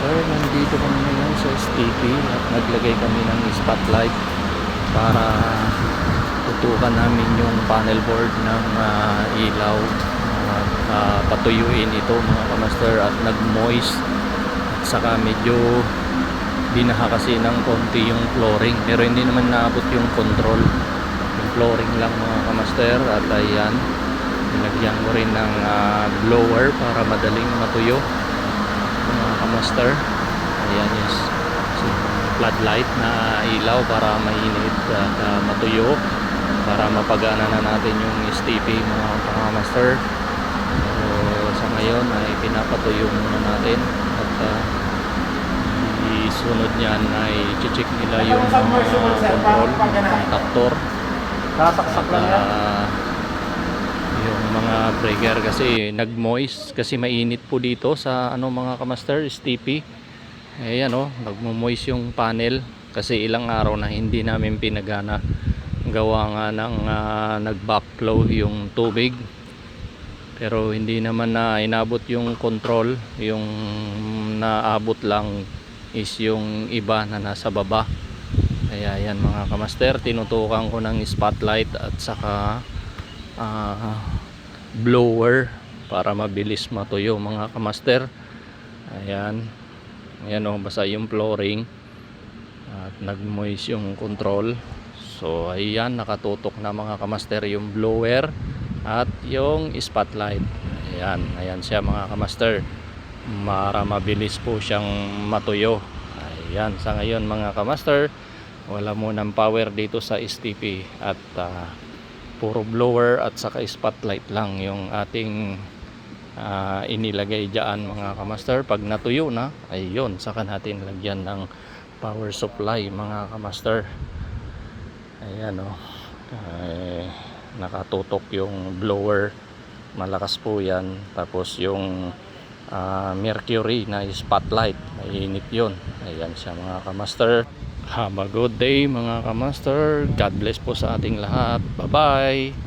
kamaster, nandito kami ngayon sa STP at naglagay kami ng spotlight para tutukan namin yung panel board ng ilaw at patuyuin ito mga kamaster, at nag-moist at saka medyo binaha kasi ng konti yung flooring, pero hindi naman naabot yung control, yung flooring lang mga kamaster. At ayan, nilagyan ko rin ng blower para madaling matuyo mga kamaster. Ayan, yes, so, floodlight na ilaw para mainit at matuyo, para mapagana na natin yung STP mga kamaster. So, sa ngayon ay pinapatuyo muna natin at isunod niyan ay check nila yung control, contactor, Sasaksak lang yan. yung mga breaker kasi nag-moist kasi mainit po dito sa mga kamaster STP. Ayan nagmo-moist yung panel kasi ilang araw na hindi namin pinagana, gawa nga ng nag-backflow yung tubig, pero hindi naman na inabot yung control. Yung naabot lang is yung iba na nasa baba. Kaya yan mga kamaster, tinutukan ko ng spotlight at saka blower para mabilis matuyo mga kamaster. Ayan, basa yung flooring at nag-moist yung control. So ayan, nakatutok na mga kamaster yung blower at yung spotlight. Ayan siya mga kamaster, para mabilis po siyang matuyo. Ayan, sa ngayon mga kamaster, wala munang power dito sa STP at puro blower at saka spotlight lang yung ating inilagay dyan mga kamaster. Pag natuyo na, ayun, saka natin lagyan ng power supply mga kamaster. Ayan nakatutok yung blower, malakas po yan. Tapos yung mercury na spotlight, mainit yun. Ayan siya mga kamaster. Have a good day mga kamaster. God bless po sa ating lahat. Bye bye.